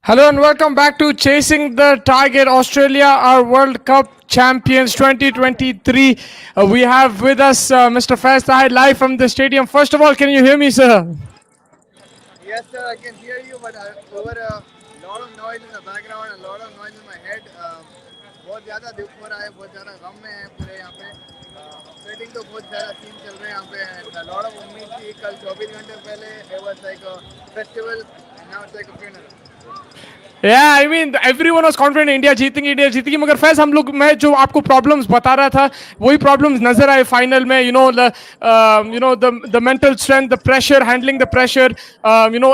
Hello and welcome back to Chasing the Target Australia, our World Cup Champions 2023. We have with us Mr. Faiz Tahir live from the stadium. First of all, can you hear me, sir? Yes, sir, I can hear you, but over a lot of noise in the background, a lot of noise in my head. बहुत ज़्यादा दुख हो रहा है, बहुत ज़्यादा गम में है पूरे यहाँ पे. अपसेटिंग तो बहुत ज़्यादा सीन चल रहे हैं यहाँ पे. A lot of उम्मीद थी कल 24 घंटे पहले. It was like a festival, and now it's like a funeral. Yeah, I mean everyone was confident India जीतेगी मगर फैज हम लोग मैं जो आपको प्रॉब्लम्स बता रहा था वही प्रॉब्लम्स नजर आए फाइनल में the mental strength the pressure handling the pressure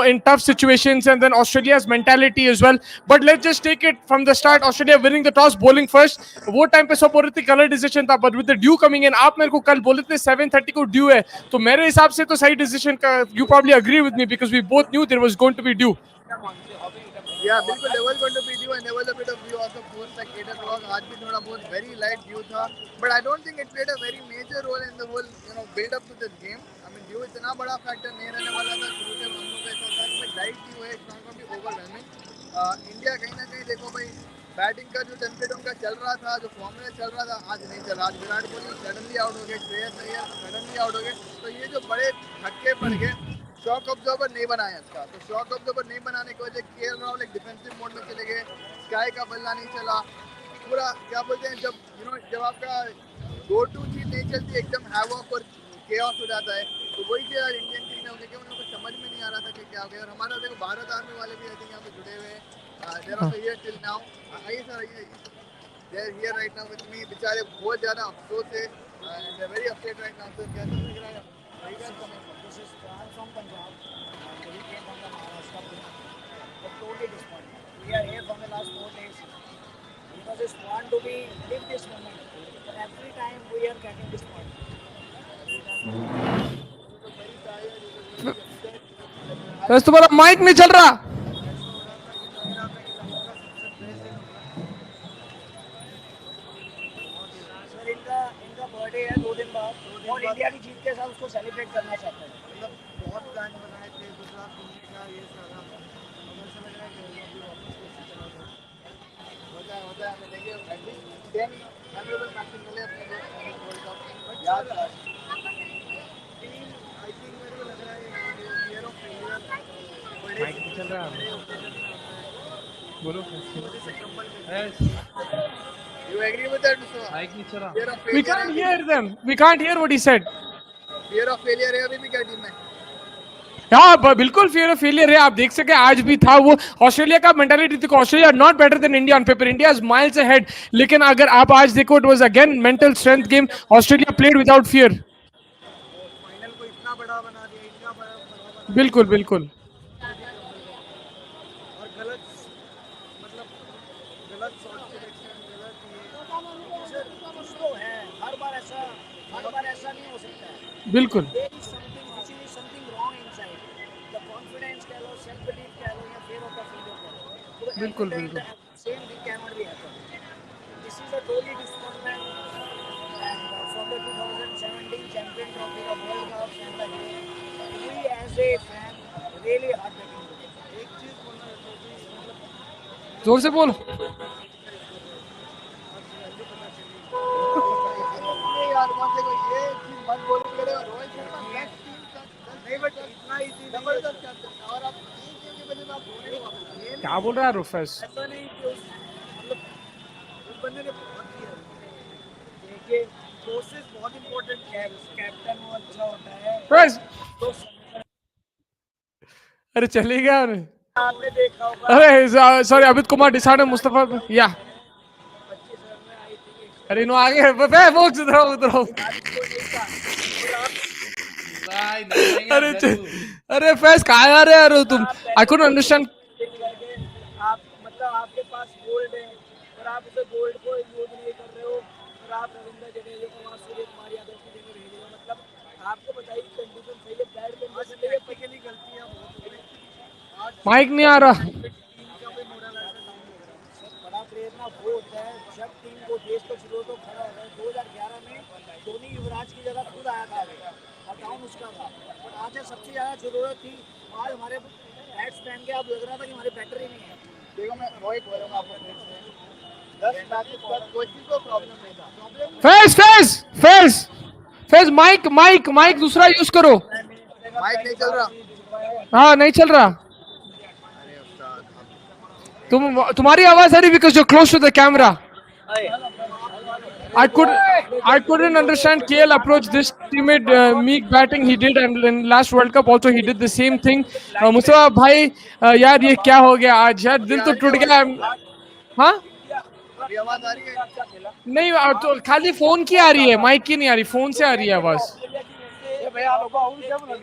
in tough situations and then Australia's mentality as well but let's just take it from the start Australia winning the toss bowling first वो time पे सब बोल रहे थे कलर decision था but with the dew coming in आप मेरे को कल बोले थे 7:30 को ड्यू है तो मेरे हिसाब से तो सही डिसीजन का you probably agree with me because we both knew there was going to be dew. Yeah, बिल्कुल there was going to be due and there was a bit of view also post like 8 o'clock. आज भी थोड़ा बहुत very light view था, but I don't think it played a very major role in the whole build up to this game. I mean view इतना बड़ा factor नहीं रहने वाला था. शुरू से हम लोग का ऐसा था कि light view है, it's not going to be overwhelming. India कहीं ना कहीं देखो भाई बैटिंग का जो टेम्पलेट उनका चल रहा था, जो फॉर्मूला चल रहा था, आज नहीं चला. आज विराट कोहली सडनली आउट हो गए, श्रेयस अय्यर सडनली आउट हो गए, तो ये जो बड़े धक्के पड़ गए शॉक ऑब्जर्वर नहीं बनाया इसका. तो शॉक ऑब्जर्वर नहीं बनाने की वजह केएल राहुल एक डिफेंसिव मोड में चले गए. स्काई का बल्ला नहीं चला. पूरा क्या बोलते हैं जब आपका गो टू चीज नहीं चलती एकदम हैवॉक और केओस हो जाता है. तो वही चीज आज इंडियन टीम ने उन्हें उनको समझ में नहीं आ रहा था कि क्या हो गया. और हमारा देखो भारत आर्मी वाले भी आई थिंक यहाँ पे जुड़े हुए हैं. There are here till now. आइए सर आइए. They are here right now with me. बेचारे बहुत ज़्यादा अफसोस है and they are very upset right now. Sir कैसा लग रहा है? This is from Punjab. We came from the Maharashtra. But totally disappointed. We are here from the last 4 days. We just want to live this moment. But every time we are getting disappointed. बस तुम्हारा mic नहीं चल रहा. Sir इनका birthday है 2 दिन बाद और इंडिया की जीत के साथ उसको सेलिब्रेट करना चाहते हैं. मतलब बहुत प्लान बनाए थे गुजरात घूमने का ये सारा. मुझे समझ रहा है कि अभी वापस कोशिश चला जाए. होता है हमें देखिए एटलीस्ट 10 मेमोरेबल मैचेस मिले अपने वर्ल्ड कप याद है. टीम आई थिंक मेरे को लग रहा है ईयर ऑफ फेलियर बड़े चल रहा है. बोलो You agree with that, Mr. Fear of failure. We can't hear them. We can't hear what he said. Fear of failure है अभी भी क्या टीम में? हाँ बिल्कुल फियर ऑफ फेलियर है. आप देख सके आज भी था वो ऑस्ट्रेलिया का मेंटालिटी देखो. Australia not better than India on paper. India is miles ahead. लेकिन अगर आप आज देखो it was again mental strength game. Australia played without fear. Final को इतना बड़ा बना दिया, इतना बड़ा बिल्कुल बिल्कुल. और गलत मतलब गलत शॉट सिलेक्शन गलत ये सर कुछ तो है. हर बार ऐसा नहीं हो सकता है. बिल्कुल There is something wrong inside. The confidence कह लो, self belief कह लो या fear of the failure कह लो. बिल्कुल बिल्कुल. Same thing cannot be happen. This is a totally disappointment. And from the 2017 champion trophy of World Cup and we as a fan really heartbreaking. एक चीज बोलना है जोर से बोल। ये यार कौन से को ये चीज मत बोलो करे रोहित शर्मा बेस्ट टीम का नहीं बट इतना इजी जबरदस्त कैप्टन और आप एक गेम की वजह से आप धोनी को वापस ये नहीं क्या बोल रहा है रुफेस? ऐसा नहीं कि मतलब उस बंदे ने बहुत किया देखिए प्रोसेस बहुत इंपॉर्टेंट है कैप्टन वो अच्छा होता है फैज, तो अरे चले गया। आपने देखा होगा अरे सॉरी, अमित कुमार डिसाइड मुस्तफा या 25 रन में आई थी अरे नो आगे वो उधर आओ, उधर आओ। को नहीं था और आप भाई नहीं अरे यार तू अरे फैज कहाँ आ रहे यार तुम? आप आई पहले कुडंट अंडरस्टैंड। दिन करके आप मतलब आपके पास गोल्ड है और आप उसे गोल्ड को यूज नहीं कर रहे हो और आप रविंद्र जडेजा को वहाँ सूर्य कुमार यादव की जगह भेज रहे हो मतलब आपको बताइए कंडीशन सही है बैड कंडीशन सही है टेक्निकली गलतियाँ बहुत हो रही माइक नहीं आ रहा। टीम का भी मोरल ऐसा डाउन हो रहा है सब बड़ा प्रेरणा वो होता है जब टीम को देश को शुरू तो खड़ा हो गया 2011 में धोनी युवराज की जगह खुद आया था और डाउन उसका था बट आज सबसे ज़्यादा जरूरत थी आज हमारे बैट्समैन के अब लग रहा था कि हमारे बैटर ही नहीं है देखो मैं रोहित बोलूंगा आपको फिर से 10 मैचेस पर कोई किसी को प्रॉब्लम नहीं था problem Faiz Faiz Faiz Faiz mic mic mic दूसरा यूज करो। माइक नहीं चल रहा हाँ नहीं चल रहा। अरे उस्ताद तुम्हारी आवाज आ रही because you close to the camera. I couldn't understand KL approach this teammate meek batting he did, and in last World Cup also he did the same thing. Mustafa भाई यार ये क्या हो गया आज यार, दिल तो टूट गया। हाँ अभी आवाज आ रही है नहीं तो खाली फोन की आ रही है, माइक की नहीं आ रही, फोन से आ रही है आवाज। भैया लोग क्या बोला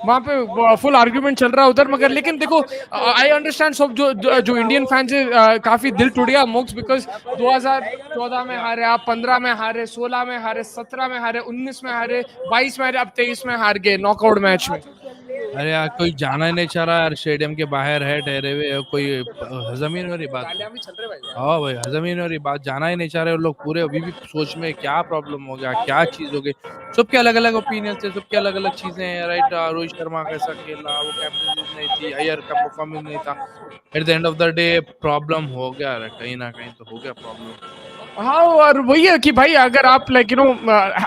वहाँ पे फुल आर्ग्यूमेंट चल रहा है उधर, मगर लेकिन देखो आई अंडरस्टैंड सब जो इंडियन फैंस है काफी दिल टूट गया मोक्स बिकॉज 2014 में हारे आप, 15 में हारे, 16 में हारे, 17 में हारे, 19 में हारे, 22 में हारे, अब 23 में हार गए नॉकआउट मैच में। अरे यार कोई जाना ही नहीं चाह रहा यार स्टेडियम के बाहर है ठहरे हुए कोई हजम ही नहीं हो रही बात हाँ भाई हजम ही नहीं हो रही बात जाना ही नहीं चाह रहे और लोग पूरे अभी भी सोच में क्या प्रॉब्लम हो गया क्या चीज हो गई सबके अलग अलग ओपिनियन है सबके अलग अलग चीजें हैं राइट रोहित शर्मा कैसा खेला वो कैप्टनशिप नहीं थी अय्यर का परफॉर्मेंस नहीं था at the end of the day problem हो गया कहीं ना कहीं तो हो गया प्रॉब्लम हाँ और वही है कि भाई अगर आप लाइक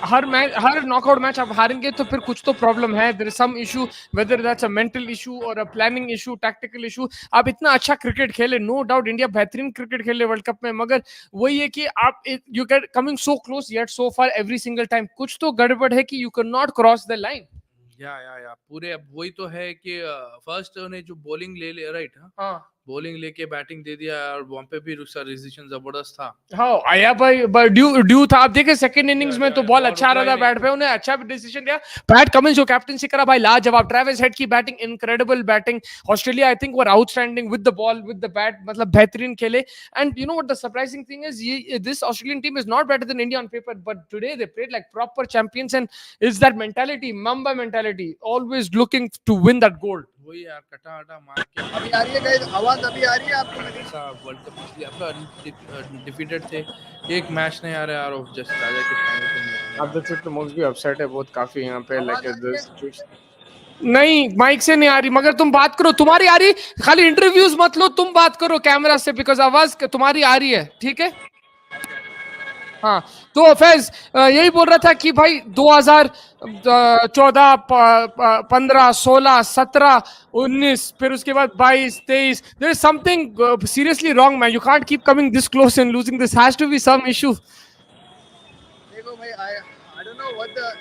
हर मैच हर नॉकआउट मैच आप हारेंगे तो फिर कुछ तो प्रॉब्लम है, there is some issue, whether that's a mental issue और a planning issue, tactical issue. आप इतना अच्छा क्रिकेट खेले, नो डाउट इंडिया बेहतरीन क्रिकेट खेले वर्ल्ड कप में, मगर वही है कि आप you get coming so close yet so far every single time, कुछ तो गड़बड़ है कि you can not cross the line. या पूरे अब वही तो है कि फर्स्ट उन्हें जो बॉलिंग ले लिया राइट हाँ बॉलिंग लेके बैटिंग दे दिया और वहां पे भी उसका डिसीजन जबरदस्त था हाँ आया भाई ड्यू ड्यू था। आप देखे सेकंड इनिंग्स में तो बॉल बॉल अच्छा आ रहा रुका था ही बैट पे, उन्हें अच्छा भी डिसीजन लिया। पैट कमिंस जो कैप्टनसी करा भाई लाजवाब, ट्रेविस हेड की batting incredible batting, Australia I think were outstanding with the ball with the bat, मतलब बेहतरीन खेले। And you know what the surprising thing is, ये this Australian team is not better than India on paper, but today they played like proper champions and is that mentality, Mamba mentality, always looking to win that gold. वही यार कटा हटा मार के अभी आ रही है गाइस आवाज अभी आ रही है आपको मेरी ऐसा वर्ल्ड कप पिछले आपका डिफीटेड थे एक मैच नहीं आ रहा यार ऑफ जस्ट राजा के फाइनल पे नहीं आ अब रहा द ट्रिप मोस्ट भी अपसेट है बहुत काफी यहाँ पे आवाज लाइक आ रही है सिचुएशन। नहीं माइक से नहीं आ रही, मगर तुम बात करो, तुम्हारी आ रही, खाली इंटरव्यूज मत लो, तुम बात करो कैमरा से बिकॉज आवाज तुम्हारी आ रही है, ठीक है। हाँ तो फैज यही बोल रहा था कि भाई 2014 15 16 17 19 फिर उसके बाद 22 23 there is something seriously wrong man, you can't keep coming this close and losing, this has to be some issue. देखो भाई I don't know what the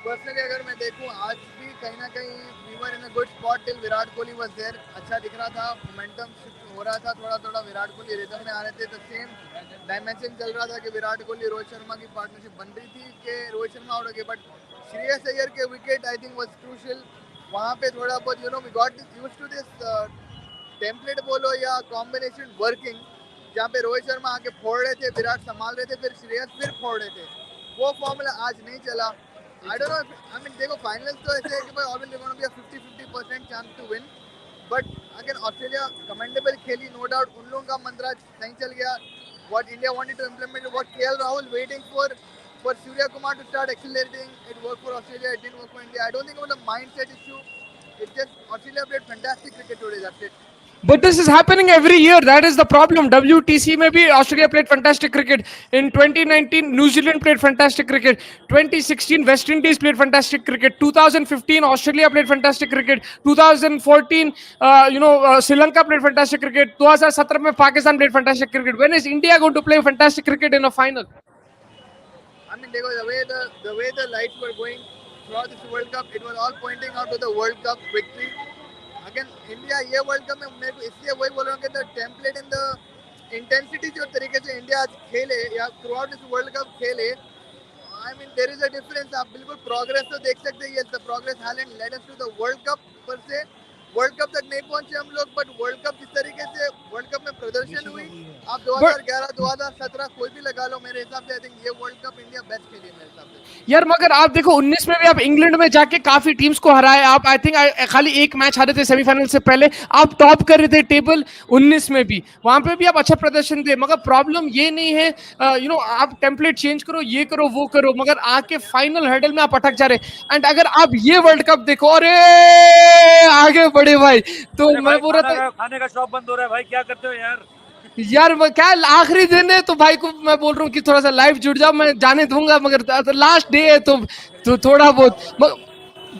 personally अगर मैं देखूं आज भी कहीं ना कहीं we were in a good spot till Virat Kohli was there, अच्छा दिख रहा था, मोमेंटम शिफ्ट हो रहा था थोड़ा थोड़ा, विराट कोहली रिदम में आ रहे थे, द सेम डायमेंशन चल रहा था कि विराट कोहली रोहित शर्मा की पार्टनरशिप बन रही थी कि रोहित शर्मा आउट हो गए, बट श्रेयस अय्यर के wicket I think was crucial वहाँ पे थोड़ा बहुत you know we got used to this template बोलो या कॉम्बिनेशन वर्किंग, जहाँ पे रोहित शर्मा आके फोड़ रहे थे, विराट संभाल रहे थे, फिर श्रेयस फिर फोड़ रहे थे, वो फॉर्मूला आज नहीं चला। I don't know I mean देखो फाइनल्स तो ऐसे है कि भाई always gonna be a 50-50% chance to win, but again Australia commendable खेली नो डाउट, उन लोगों का मंत्र नहीं चल गया, what India wanted to implement, what KL Rahul waiting for Surya Kumar to start accelerating, it worked for Australia, it didn't work for India. I don't think it was a mindset issue, it's just Australia played fantastic cricket today, that's it. But this is happening every year. That is the problem. WTC maybe Australia played fantastic cricket. In 2019, New Zealand played fantastic cricket. 2016, West Indies played fantastic cricket. 2015, Australia played fantastic cricket. 2014, Sri Lanka played fantastic cricket. 2017 में Pakistan played fantastic cricket. When is India going to play fantastic cricket in a final? I mean, देखो the way the lights were going throughout this World Cup, it was all pointing out to the World Cup victory. Again, India ये World Cup में मेरे को इसलिए वही बोल रहा हूँ कि the template and the intensity जो तरीके से इंडिया आज खेले या throughout this World Cup खेले, I mean there is a difference. आप बिल्कुल progress तो देख सकते हैं. Yes, the progress hasn't led us to the World Cup per se. World cup तक नहीं पहुंचे हम लोग, बट वर्ल्ड कप जिस तरीके से वर्ल्ड कप में प्रदर्शन हुई, आप 2011 2017 कोई भी लगा लो, मेरे हिसाब से आई थिंक ये वर्ल्ड कप इंडिया बेस्ट खेली मेरे हिसाब से. यार मगर आप देखो 19 में भी आप इंग्लैंड में जाके काफी टीम्स को हराए. आप आई थिंक खाली एक मैच हारे थे सेमीफाइनल से पहले. आप टॉप कर रहे थे टेबल 19 में भी, वहां पे भी आप अच्छा प्रदर्शन दिए. मगर प्रॉब्लम ये नहीं है आप टेम्पलेट चेंज करो, ये करो वो करो, मगर आके फाइनल हर्डल में आप अटक जा रहे. एंड अगर आप ये वर्ल्ड कप देखो, अरे आगे बढ़े भाई, तो मैं बोल रहा था खाने का शॉप बंद हो रहा है भाई, क्या करते हो यार. यार क्या आखिरी दिन है, तो भाई को मैं बोल रहा हूँ कि थोड़ा सा लाइव जुड़ जाओ, मैं जाने दूंगा, मगर लास्ट डे है तो थोड़ा बहुत.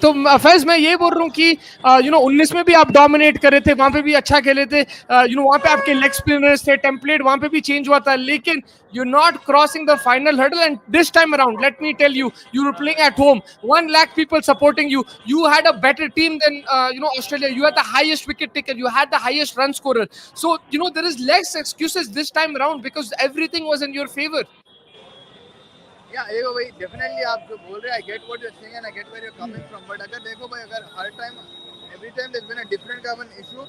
तो फैज मैं ये बोल रहा हूँ कि 19 में भी आप डोमिनेट करे थे, वहां पे भी अच्छा खेले थे. वहां पे आपके लेग स्पिनर्स थे, टेम्पलेट वहां पे भी चेंज हुआ था, लेकिन you not crossing the final hurdle. And this time around let me tell you, you were playing at home, 1 lakh people supporting you. You had a better team than Australia. You had the highest wicket taker, you had the highest run scorer. So there is less excuses this time around because everything was in your favor. या देखो भाई, definitely आप जो बोल रहे हैं, I get what you are saying and I get where you are coming from, but अगर देखो भाई, अगर हर time every time there been a different kind of issue.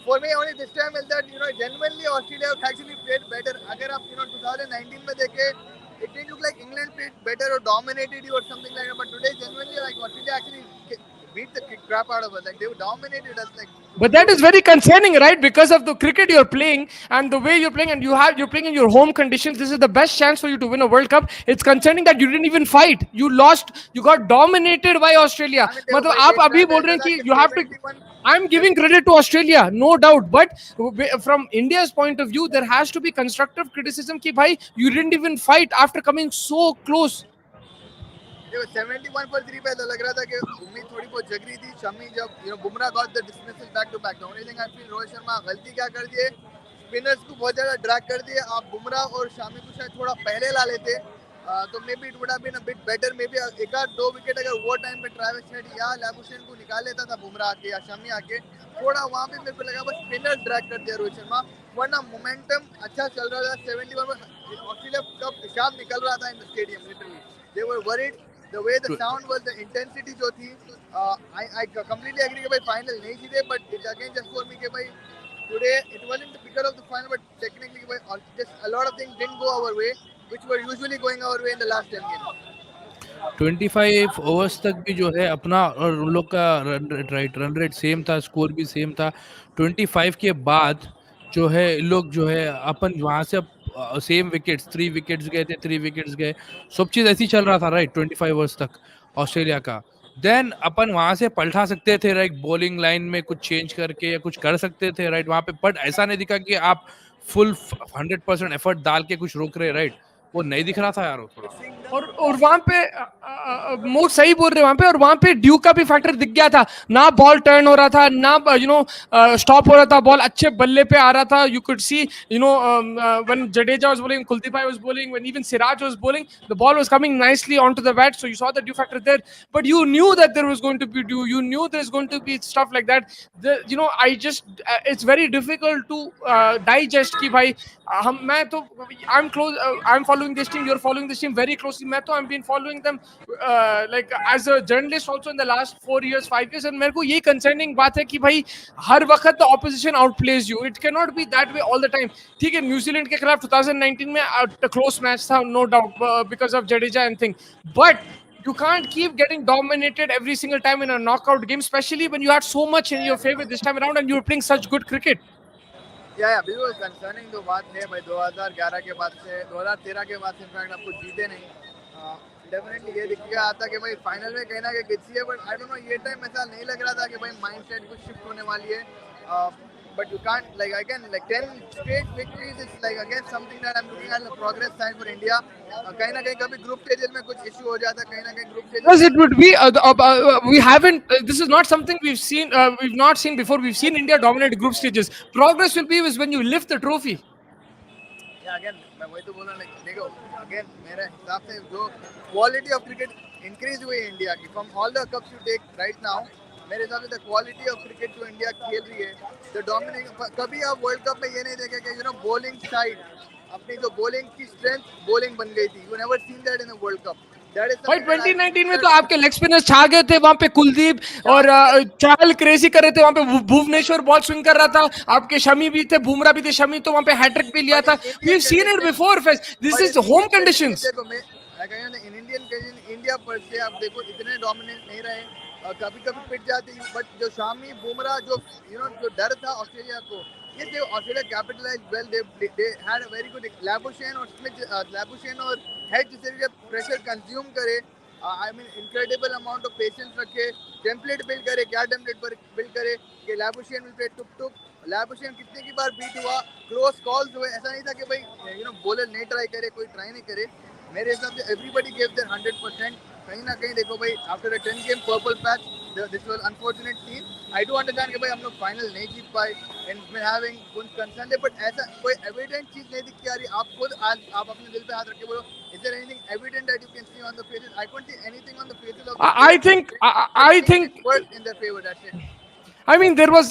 For me, only this time is that genuinely Australia have actually played better. अगर आप 2019 में देखे, it didn't look like England played better or dominated you or something like that. But today, genuinely, like Australia actually beat the crap out of us. Like they dominated us. Like. But that is very concerning, right? Because of the cricket you're playing and the way you're playing, and you're playing in your home conditions. This is the best chance for you to win a World Cup. It's concerning that you didn't even fight. You lost. You got dominated by Australia. I mean, मतलब आप अभी बोल रहे हैं कि you have to. I'm giving credit to Australia, no doubt. But from India's point of view, there has to be constructive criticism. कि भाई, you didn't even fight after coming so close. 71 पर 3 पे तो लग रहा था कि उम्मीद थोड़ी बहुत जग रही थी. शमी जब Bumrah got the dismissal back to back, the only thing I feel Rohit Sharma गलती क्या कर दिए, स्पिनर्स को बहुत ज़्यादा ड्रैग कर दिए. आप बुमराह और शामी को शायद थोड़ा पहले ला लेते तो maybe it would have been a bit better. Maybe एक आध 2 विकेट अगर वो टाइम पे ट्रैविस हेड या लैबुशेन को निकाल लेता था बुमराह आके या शमी आके, थोड़ा वहाँ पे मेरे को लगा बस स्पिनर ड्रैग कर दिया रोहित शर्मा. वरना मोमेंटम अच्छा चल रहा था. 71 में ऑस्ट्रेलिया का पेशाब निकल रहा था in the stadium. Literally they were worried. The way the sound was, the intensity जो थी, I completely agree कि भाई final नहीं जीते, but it again just for me कि भाई today it wasn't because of the final, but technically कि भाई just a lot of things didn't go our way, which were usually going our way in the last 10 games. 25 overs तक भी जो है अपना और उन लोग का रन रेट सेम था, स्कोर भी सेम था. 25 के बाद जो है लोग जो है अपन वहां से सेम विकेट्स, 3 विकेट्स गए थे, 3 विकेट्स गए, सब चीज ऐसी चल रहा था, राइट. 25 ओवर्स तक ऑस्ट्रेलिया का. देन अपन वहां से पलटा सकते थे, राइट. बॉलिंग लाइन में कुछ चेंज करके या कुछ कर सकते थे, राइट, वहां पे. बट ऐसा नहीं दिखा कि आप फुल 100% एफर्ट डाल के कुछ रोक रहे, राइट. वो नहीं दिख रहा था यार, वो थोड़ा. और वहां पे मोर सही बोल रहे वहां पे. और वहां पे ड्यू का भी फैक्टर दिख गया था ना. बॉल टर्न हो रहा था ना, स्टॉप हो रहा था. बॉल अच्छे बल्ले पे आ रहा था. You could see when Jadeja was bowling, Kuldeep भाई was bowling, when even Siraj was bowling, the ball was coming nicely on to the bat. So you saw the dew factor there. But you knew that there was going to be due, you knew there's going to be stuff like that. I just it's very difficult to digest कि भाई हम मैं तो I'm close, I'm following this team, you're following this team very closely. मैं तो I've been following them like as a journalist also in the last 4 years 5 years. and मेरे को ये concerning बात है कि भाई हर वक्त the opposition outplays you. It cannot be that way all the time. ठीक है, न्यूजीलैंड के खिलाफ 2019 में close match था, no doubt, because of Jadeja and thing. But you can't keep getting dominated every single time in a knockout game, especially when you had so much in your favor this time around and you were playing such good cricket. या बिल्कुल concerning तो बात है भाई. 2011 के बाद से 2013 के बाद से इनफैक्ट आपको जीते नहीं. डेफिनेटली ये दिख गया आता कि भाई फाइनल में कहीं ना कहीं किसी है. बट आई डोंट नो, ये टाइम ऐसा नहीं लग रहा था कि भाई माइंड सेट कुछ शिफ्ट होने वाली है. but you can't like again like 10 straight victories. It's like again something that I'm looking at the progress sign for India. कहीं ना कहीं कभी ग्रुप स्टेजेस में कुछ इशू हो जाता है, कहीं ना कहीं ग्रुप Yes, स्टेजेस it में would be. We haven't. This is not something we've seen. We've not seen before. We've seen India dominate group stages. Progress will be is when you lift the trophy. या again मैं वही तो बोल रहा हूँ देखो again मेरे हिसाब से जो क्वालिटी ऑफ क्रिकेट इंक्रीज हुई है इंडिया की from all the cups you take right now, मेरे हिसाब से द क्वालिटी ऑफ क्रिकेट जो इंडिया खेल रही है द डोमिनेटिंग, कभी आप वर्ल्ड कप में ये नहीं देखे कि बॉलिंग साइड अपनी जो बॉलिंग की स्ट्रेंथ बॉलिंग बन गई थी, you never seen that in the world cup, that is भाई समथिंग दैट आई 2019 में तो थिंक आपके लेग स्पिनर्स छा गए थे वहां पे, कुलदीप और चहल क्रेजी कर रहे थे वहां पे, भुवनेश्वर बॉल स्विंग कर रहा था, आपके शमी भी थे, बुमराह भी थे, शमी तो वहां पे हैट्रिक भी लिया बट था. In we have Indian seen it condition, before fest. This but is in home Indian condition conditions. देखो मैं इन इंडियन कंडीशन इंडिया पर से आप देखो इतने डोमिनेट नहीं रहे, कभी कभी पिट जाते हैं, बट जो शामी बुमराह जो जो डर था ऑस्ट्रेलिया को, ये देखो Australia capitalise well, they had a very good Labuschagne और स्मिथ, लैबुशेन और हेड जिसे प्रेशर कंज्यूम करे, I mean incredible amount of patience रखे, टेम्पलेट बिल्ड करे, क्या टेम्पलेट बिल्ड करे कि लैबुशेन विल प्ले टुक टुक, लैबुशेन कितने की बार बीट हुआ, क्लोज कॉल्स हुए, ऐसा नहीं था कि भाई बॉलर नहीं ट्राई करे, कोई ट्राई नहीं करे, मेरे हिसाब से एवरीबडी गिव देयर 100%, कहीं ना कहीं देखो भाई after a 10 game purple patch this was unfortunate scene, I do understand कि भाई हम लोग फाइनल नहीं जीत पाए एंड वी हैविंग कुछ कंसर्न है, बट ऐसा कोई एविडेंट चीज नहीं दिखती आ रही, आप खुद आज आप अपने दिल पे हाथ रख के बोलो, is there anything evident that you can see on the faces, I can't see anything on the faces of the I players think that I things think work in their favor, that's it. I mean, there was,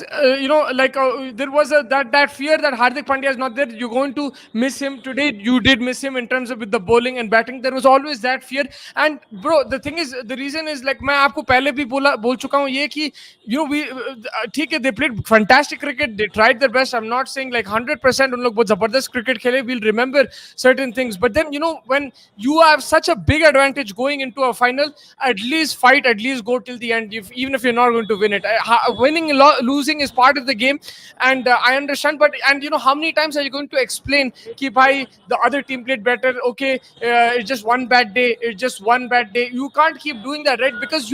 like there was that fear that Hardik Pandya is not there. You're going to miss him today. You did miss him in terms of with the bowling and batting. There was always that fear. And bro, the thing is, the reason is like मैं आपको पहले भी बोल चुका हूँ ये कि we ठीक है, they played fantastic cricket. They tried their best. I'm not saying like 100% उन लोग बहुत जबरदस्त cricket खेले. We'll remember certain things. But then when you have such a big advantage going into a final, at least fight, at least go till the end. Even if you're not going to win it, winning and losing is part of the game, and I understand. But and how many times are you going to explain ki bhai the other team played better? Okay, it's just one bad day. It's just one bad day. You can't keep doing that, right? Because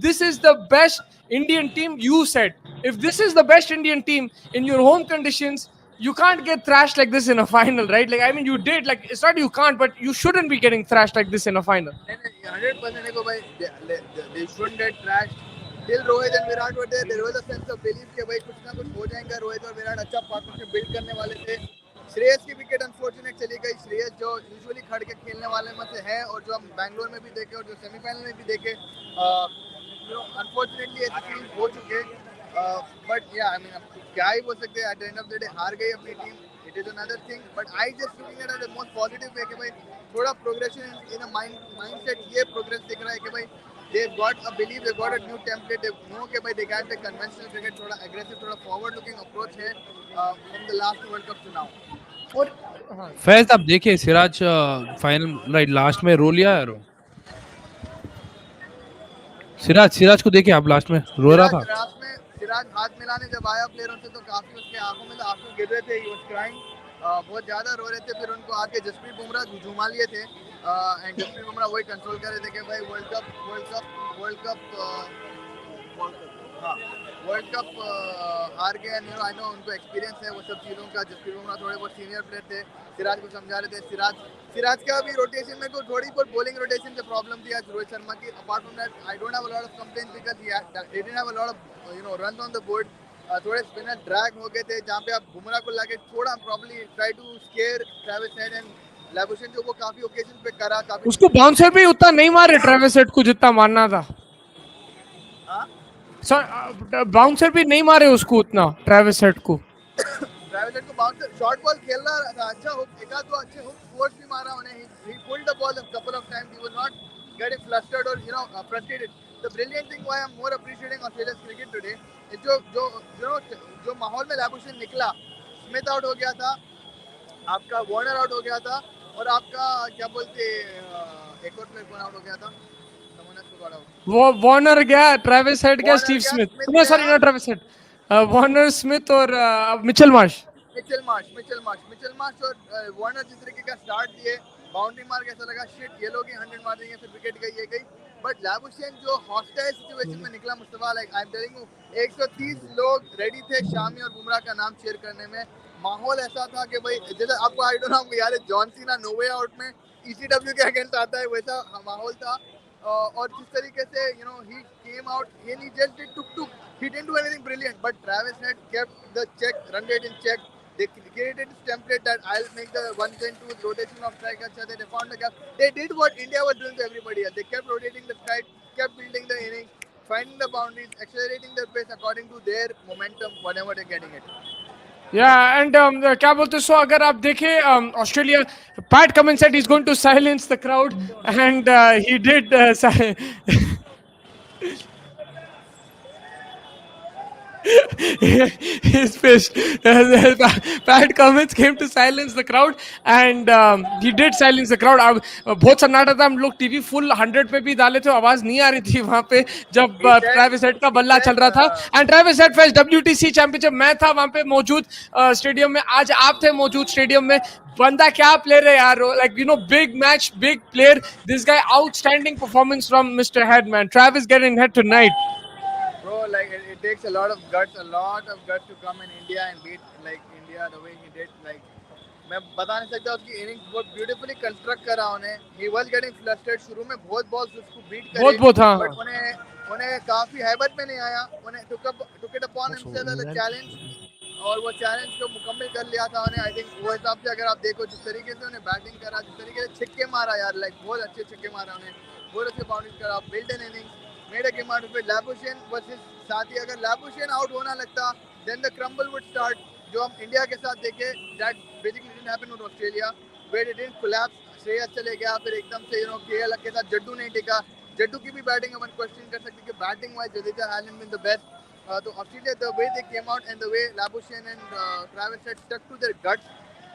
this is the best Indian team. You said if this is the best Indian team in your home conditions, you can't get thrashed like this in a final, right? Like, I mean, you did. Like, it's not you can't, but you shouldn't be getting thrashed like this in a final. नहीं नहीं 100% देखो भाई they shouldn't get trashed till Rohit and Virat were there, there was a sense of belief कि भाई कुछ ना कुछ हो जाएगा, रोहित और विराट अच्छा पार्टनरशिप बिल्ड करने वाले थे, श्रेयस की विकेट अनफॉर्चुनेट चली गई, श्रेयस जो यूजुअली खड़ के खेलने वाले में से है और जो हम बैंगलोर में भी देखे और जो सेमीफाइनल में भी देखे, अनफॉर्चुनेटली ऐसे सीन्स हो चुके, बट या आई मीन क्या ही बोल सकते हैं, at the end of the day हार गई अपनी team, it is another thing, but I just looking at the most positive way कि भाई थोड़ा प्रोग्रेशन इन अ माइंडसेट, ये प्रोग्रेस दिख रहा है कि भाई they got a belief, they got a new template, they know कि भाई they can play conventional cricket, थोड़ा aggressive, थोड़ा forward looking approach है from the last World Cup to now. और फैज आप देखिए सिराज फाइनल राइट लास्ट में रो लिया यार, सिराज को देखिए आप लास्ट में रो रहा था. सिराज हाथ मिलाने जब आया प्लेयरों से तो काफी उसके आंखों में आंसू गिर रहे थे, he was crying, बहुत ज्यादा रो रहे थे, फिर उनको आके जसप्रीत बुमराह झुमा लिए थे एंड जसप्रीत बुमराह वही कंट्रोल कर रहे थे कि भाई वर्ल्ड कप हार गए, आई नो उनको एक्सपीरियंस है वो सब चीज़ों का, जसप्रीत बुमराह थोड़े बहुत सीनियर प्लेयर थे, सिराज को समझा रहे थे, सिराज का भी रोटेशन में को थोड़ी बहुत बॉलिंग रोटेशन से प्रॉब्लम थी आज रोहित शर्मा की, apart from that I don't have a lot of complaints because he didn't have a lot of runs on the board, थोड़े स्पिनर ड्रैग हो गए थे जहाँ पे आप बुमराह को लाके थोड़ा probably try to scare Travis Head and Labuschagne जो वो काफी ओकेजन पे करा, काफी उसको बाउंसर भी उतना नहीं मारे ट्रेविस हेड को जितना मारना था. सर बाउंसर भी नहीं मारे उसको उतना ट्रेविस हेड को. ट्रेविस हेड को बाउंसर शॉर्ट बॉल खेल रहा था, अच्छा हुक एक आध दो अच्छे हुक फोर्स भी मारा उन्हें, he pulled the ball a couple of times, he was not getting flustered और frustrated. The brilliant thing why I am more appreciating Australia's cricket today is जो माहौल में लैबुशेन निकला, स्मिथ आउट हो गया था, आपका वार्नर आउट हो गया था और आपका क्या बोलते एक और प्लेयर कौन आउट हो गया था, वो वार्नर गया, ट्रेविस हेड गया, Steve Smith, no sorry not Travis Head, Warner, Smith और मिचेल मार्श और वार्नर जिस तरीके का स्टार्ट दिए, बाउंड्री मार के ऐसा लगा शिट ये लोग ही 100 मार देंगे, फिर विकेट गई, ये गई, बट लाबुशेन जो हॉस्टाइल सिचुएशन में निकला Mustafa, like I am telling you, 130 लोग रेडी थे शामी और बुमराह का नाम शेयर करने में। माहौल ऐसा था कि भाई जैसे आपको आई डोंट नो आपको याद है John Cena no way out में ईसीडब्ल्यू के अगेंस्ट आता है, वैसा माहौल था। और जिस तरीके से you know he came out and he just did took he didn't do anything brilliant, but Travis had kept the check, run rate in check. They created this template that I'll make the 1-2 rotation of strike. They found the gap. They did what India was doing to everybody else. They kept rotating the strike, kept building the innings, finding the boundaries, accelerating their pace according to their momentum, whatever they're getting it. Yeah, and क्या बोलते, so अगर आप देखें Australia, PAT Cummins said he's going to silence the crowd, and he did. His fish. Pat Cummins came to silence the crowd, and he did silence the crowd. अब बहुत सन्नाटा था, हम लोग टीवी फुल 100 पे भी डाले थे, आवाज नहीं आ रही थी वहां पे जब ट्रेविस हेड का बल्ला चल रहा था। And Travis head face WTC championship, मैं था वहां पे मौजूद स्टेडियम में, आज आप थे मौजूद स्टेडियम में। बंदा क्या प्लेयर है यार, like you know, big match, big player, this guy, outstanding performance from mister head, man. Travis getting head tonight. Bro, like it takes a lot of guts to come in India and beat like India the way he did. Like मैं बता नहीं सकता, उसकी innings बहुत beautifully construct करा उन्हें। He was getting flustered, शुरू में बहुत बॉल्स उसको बीट करे, बहुत हाँ। बट उन्हें काफी हैबत में नहीं आया। उन्हें took it upon himself as a challenge, और वो चैलेंज को मुकम्मल कर लिया था उन्हें। आई थिंक वो हिसाब से अगर आप देखो जिस तरीके से उन्हें बैटिंग करा, जिस तरीके से छक्के मारा यार, लाइक बहुत अच्छे छक्के मारा उन्हें, बहुत अच्छे बाउंड्रीज करा, build an innings, made a game out of it. Labuschagne versus साथ ही अगर लाबुशेन आउट होना लगता, then the crumble would start, जो हम इंडिया के साथ देखे। That basically didn't happen with Australia, where it didn't collapse. Shreyas चले गया, फिर एकदम से यू नो केएल के साथ जड्डू नहीं टिका। जड्डू की भी बैटिंग अपन क्वेश्चन कर सकते कि batting wise Jadeja hasn't been the best. तो Australia, the way they came out and the way Labuschagne and Travis Head stuck to their guts,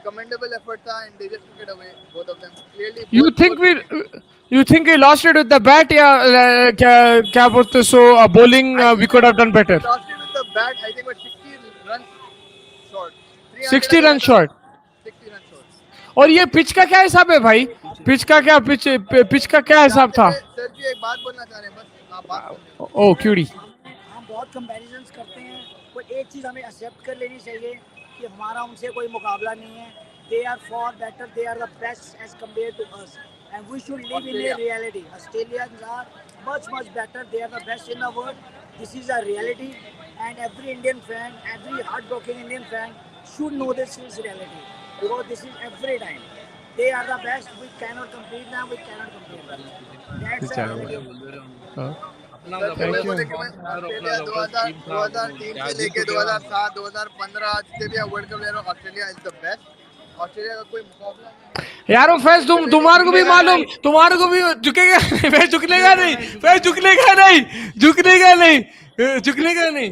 commendable effort था, and they just took it away, both of them. Clearly, You think we lost it with the bat, या क्या बोलते, so bowling we could have done better? Lost it with the bat, I think, was 60 runs short. 60 run short. 60 runs short. और ये pitch का क्या हिसाब है भाई? पिच का क्या हिसाब था? सर जी एक बात बोलना चाह रहे हैं, बस आप बात करें। ओ क्यूडी, हम बहुत कंपैरिजंस करते हैं, पर एक चीज़ हमें एक्सेप्ट कर लेनी चाहिए कि हमारा उनसे कोई मुकाबला नहीं है। They are far better, they are the best as compare to us, and we should live in a reality. Australians are much better, they are the best in the world. This is a reality, and every Indian fan, every hardworking Indian fan should know this is reality, because this is every time they are the best. We cannot compete now, we cannot compete them. That's a reality. अपना Australia 2003 से लेके 2007 2015 आज से भी world cup ले रहा हूँ, Australia is the best. Australia का कोई मुकाबला नहीं यार वो फैस, तुम्हारे को भी मालूम, तुम्हारे को भी झुकेगा फैस, झुकलेगा नहीं फैस, झुकलेगा नहीं।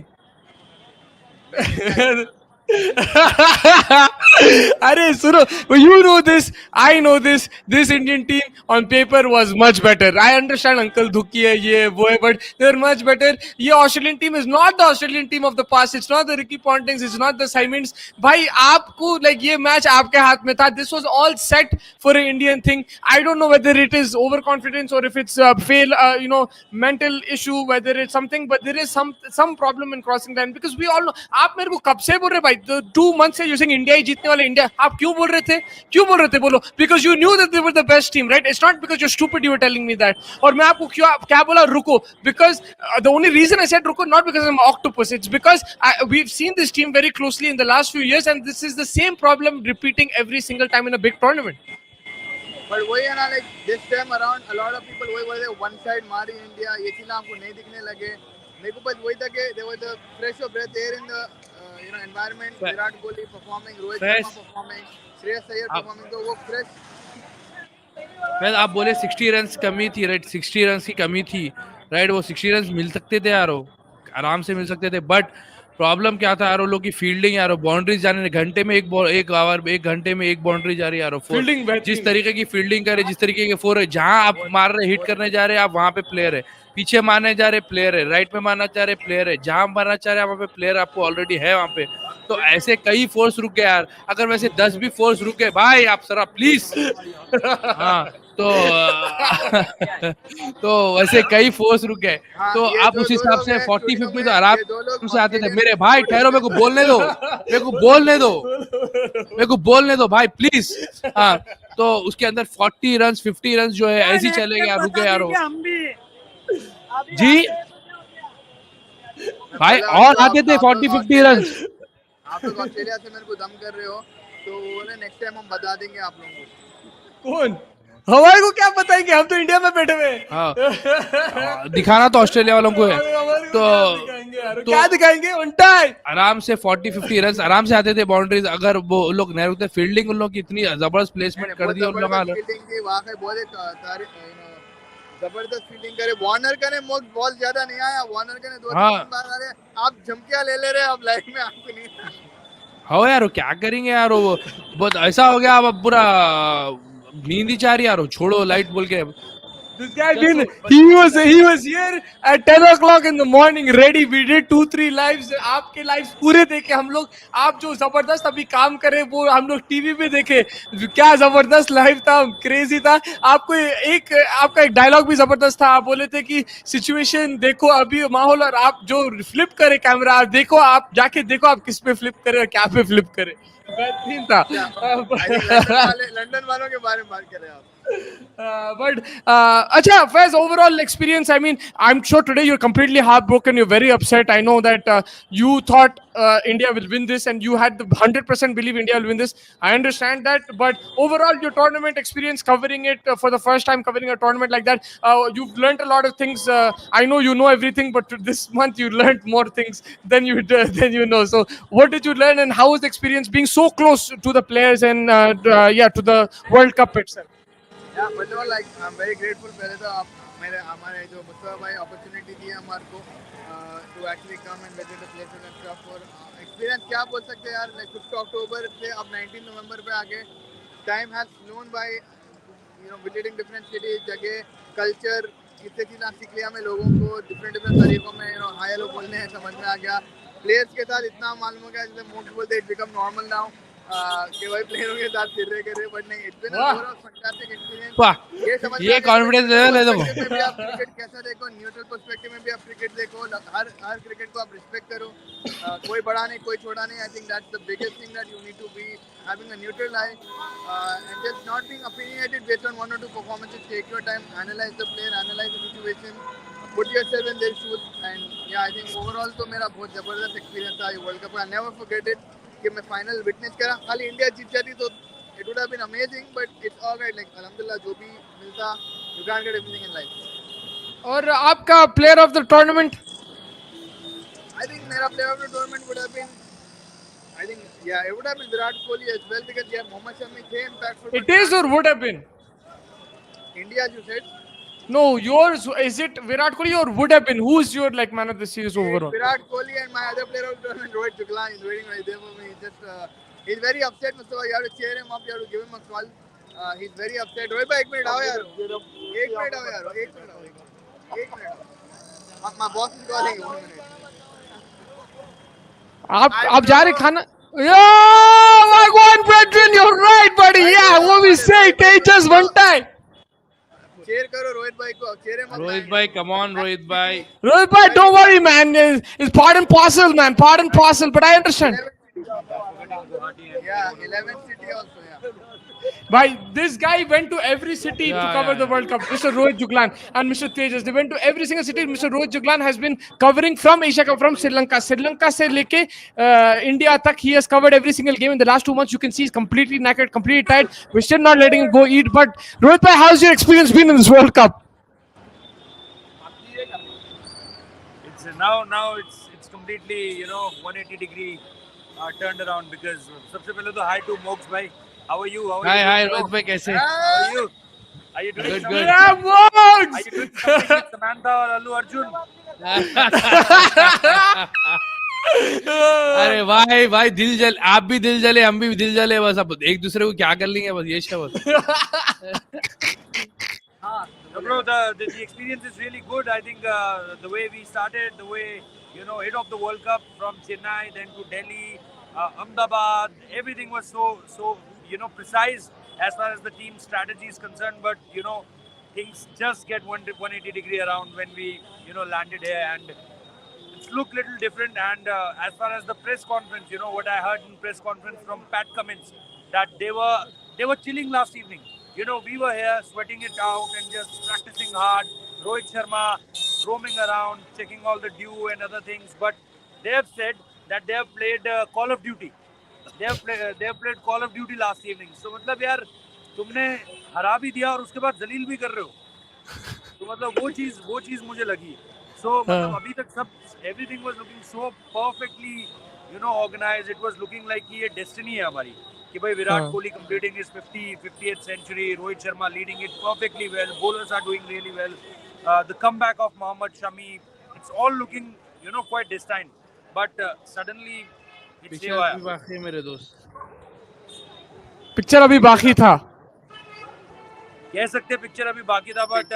अरे सुनो, you know this, I know this. This Indian team on paper was much better. I understand Uncle Dhuki है, ये वो है, but they're much better. ये Australian team is not the Australian team of the past. It's not the Ricky Pontings. It's not the Simons. भाई आपको like ये match आपके हाथ में था. This was all set for an Indian thing. I don't know whether it is overconfidence or if it's mental issue, whether it's something, but there is some problem in crossing line, because we all know. आप मेरे को कब से बोल रहे भाई, 2 months से using India ही जीतने वाले India, आप क्यों बोल रहे थे बोलो? Because you knew that they were the best team, right? It's not because you're stupid you were telling me that. और मैं आपको क्या बोला, रुको, because the only reason I said रुको, not because I'm an octopus, it's because we've seen this team very closely in the last few years, and this is the same problem repeating every single time in a big tournament. But वही है ना, like this time around a lot of people वही बोलते one side मारी India, ये चीज़ आपको नहीं दिखने लगे। मेरे को बस वही था कि there was the fresh of breath air in the environment. Virat Kohli performing, Rohit Sharma performing, Shreyas Iyer performing, तो वो fresh। फिर आप बोले 60 रन्स कमी थी, राइट? 60 रन्स की कमी थी, राइट? वो 60 रन्स मिल सकते थे यार, आराम से मिल सकते थे, बट प्रॉब्लम क्या था यार, लोग की फील्डिंग यार, बाउंड्रीज जाने घंटे में एक घंटे में एक बाउंड्री जा रही है यार। फील्डिंग जिस तरीके की फील्डिंग करे, जिस तरीके के फोर, जहां आप मार रहे हिट करने जा रहे हैं आप, वहां पे प्लेयर है। पीछे मारने जा रहे प्लेयर है, राइट में मारना चाह रहे प्लेयर है, जहां मारना चाह रहे वहां पे प्लेयर आपको ऑलरेडी है वहां पे। तो ऐसे कई फोर्स रुक गए यार, अगर वैसे 10 भी फोर्स रुके भाई आप सरा प्लीज। हाँ तो तो वैसे कई फोर्स रुक गए, हाँ, तो ये आप जो उस दो हिसाब लोग से हैं 40 स्टूडियो 50 में, तो आराम ये दो लोग से आते थे। ऑस्ट्रेलियन मेरे भाई ठहरो, मेरे को बोलने दो, मेरे को बोलने दो, मेरे को बोलने दो भाई प्लीज। हाँ तो उसके अंदर 40 रन 50 रन जो है ऐसे ही चले यार, रुके यार वो। हम भी अभी जी भाई बोला और तो आते थे आप लोग 40 50 ऑस्ट्रेलिया रन। आप लोग ऑस्ट्रेलिया से मेरे को दम कर रहे हो, तो बोले नेक्स्ट टाइम हम बता देंगे आप लोगों को। कौन? हमारे को क्या बताएंगे, हम तो इंडिया में बैठे हुए हैं। हाँ दिखाना तो ऑस्ट्रेलिया वालों को है। हमारे को तो क्या दिखाएंगे यार, तो क्या दिखाएंगे उल्टा है। आराम से 40 50 रन आराम से आते थे बाउंड्रीज, अगर वो लोग नहीं रुकते। फील्डिंग उन लोग की इतनी जबरदस्त प्लेसमेंट मैंने कर बहुत दी उन लोगों जबरदस्त ने। फील्डिंग की, वाकई बहुत ही जबरदस्त फील्डिंग करे। वार्नर का ने बॉल ज्यादा नहीं आया, वार्नर का ने दो हाँ। तीन बार आ रहे, आप झमकियां ले रहे, अब लाइफ में आपको नहीं। हो यार वो क्या करेंगे यार, वो बहुत ऐसा हो गया अब पूरा नींद ही चाह रही यार, वो छोड़ो लाइट बोल के। This guy been he was here at 10 o'clock in the morning ready. We did 2-3 lives. आपके lives पूरे देखे हम लोग। आप जो जबरदस्त अभी काम करे वो हम लोग टीवी पे देखे। क्या जबरदस्त लाइव था, क्रेजी था। आपको एक आपका एक डायलॉग भी जबरदस्त था। आप बोले थे कि सिचुएशन देखो अभी माहौल, और आप जो फ्लिप करे कैमरा देखो, आप जाके देखो आप किस पे फ्लिप करे और क्या पे फ्लिप करे। बेहतरीन था। आई थिंक लंदन वालों के बारे में बात कर रहे हैं आप। But acha, Faiz, overall experience. I mean, I'm sure today you're completely heartbroken. You're very upset. I know that you thought India will win this, and you had the 100% believe India will win this. I understand that, but overall, your tournament experience, covering it for the first time, covering a tournament like that, you've learned a lot of things. I know you know everything, but this month you learned more things than you know. So, what did you learn, and how was the experience being so close to the players and yeah, to the World Cup itself? Yeah, but no, like I'm very grateful पहले तो आप मेरे हमारे जो मुस्तफा भाई opportunity दी है हमारे को to actually come and visit the places and stuff. और एक्सपीरियंस क्या बोल सकते हैं यार, लाइक 5 अक्टूबर से अब 19 नवंबर पे आके time has flown by, visiting different cities, जगह, कल्चर, कितने चीज़ें सीख लिया हमें लोगों को, डिफरेंट डिफरेंट तरीकों में हाय हेलो बोलने हैं, समझ में आ गया। प्लेयर्स के साथ इतना मालूम हो गया, जैसे मोस्ट बोलते इट बिकम नॉर्मल नाउ कि भाई प्लेयरों के साथ फिर रहे करे, बट नहीं, it's been a overall fantastic experience. वाह, ये समझ में ये आ गया कॉन्फिडेंस लेवल है तो perspective में भी आप क्रिकेट कैसा देखो, न्यूट्रल पर्सपेक्टिव में भी आप क्रिकेट देखो, हर क्रिकेट को आप रिस्पेक्ट करो, कोई बड़ा नहीं कोई छोटा नहीं। I think that's the biggest thing that you need to be having a neutral eye and just not being opinionated based on 1 or 2 performances. Take your time, analyze the player, analyze the situation, put yourself in their shoes, and yeah, I think overall तो मेरा बहुत जबरदस्त experience था ये world cup का। Never forget it कि मैं final witness करा। खाली इंडिया जीत जाती तो it would have been amazing, but it's all right. Like alhamdulillah, जो भी मिलता, you can't get everything in life. और आपका player of the tournament? I think मेरा player of the tournament would have been, I think, yeah, it would have been Virat Kohli as well, because yeah, Mohammad Shami came impactful. It is or would have been? India, you said. No, yours is it Virat Kohli or would have been? Who's your like man of the series overall? Virat Kohli, and my other player of the tournament, Rohit Shukla, is waiting right there for me. He's very upset, Mustafa. You have to cheer him up. You have to give him a call. He's very upset. Rohit bhai, 1 minute आओ यार. 1 minute आओ यार. 1 minute आओ. 1 minute. My boss is calling. 1 minute. आप जा रहे खाना? Yeah, my one brethren, you're right, buddy. Yeah, what we say, take just one time. Cheer करो रोहित भाई को. Cheer him up. रोहित भाई कम ऑन रोहित भाई। Rohit bhai, don't worry, man. It's part and parcel, man. Part and parcel. But I understand. Yeah, 11th city also. Yeah. Bhai, this guy went to every city to Yeah, cover yeah, the World Cup. Mr. Rohit Juglan and Mr. Tejas, they went to every single city. Mr. Rohit Juglan has been covering from Asia Cup, from Sri Lanka. Sri Lanka se leke India tak, he has covered every single game in the last 2 months. You can see he's completely knackered, completely tired. We're still not letting him go eat. But Rohit bhai, how's your experience been in this World Cup? It's now it's completely 180 degree turned around, because सबसे पहले तो hi to Mox bhai. How are you? हाय रोहित भाई कैसे? How are you? Are you doing Good, something? good. Yeah, Are Mox! you doing something with Samantha or Allu Arjun? अरे भाई भाई दिल जल, आप भी दिल जले हम भी दिल जले, बस अब एक दूसरे को क्या कर लेंगे, बस ये है बस। हाँ No, bro, the experience is really good. I think the way we started, the way hit of the World Cup from Chennai, then to Delhi, Ahmedabad, everything was so precise as far as the team strategy is concerned. But things just get 180 degree around when we landed here, and it's looked little different. And as far as the press conference, what I heard in press conference from Pat Cummins, that they were chilling last evening. We were here sweating it out and just practicing hard. Rohit Sharma roaming around, checking all the dew and other things. But they have said that they have played Call of Duty. They have played Call of Duty last evening. So मतलब यार तुमने हरा भी दिया और उसके बाद जलील भी कर रहे हो. तो मतलब वो चीज मुझे लगी. So मतलब अभी तक सब everything was looking so perfectly organized. It was looking like कि ये destiny है हमारी कि भाई Virat Kohli completing his 50th century, Rohit Sharma leading it perfectly well, bowlers are doing really well, the comeback of Mohammad Shami, it's all looking quite destined, but suddenly it's picture Devaya. अभी बाकी है मेरे दोस्त. Picture अभी बाकी था. कह सकते पिक्चर अभी बाकी था, बट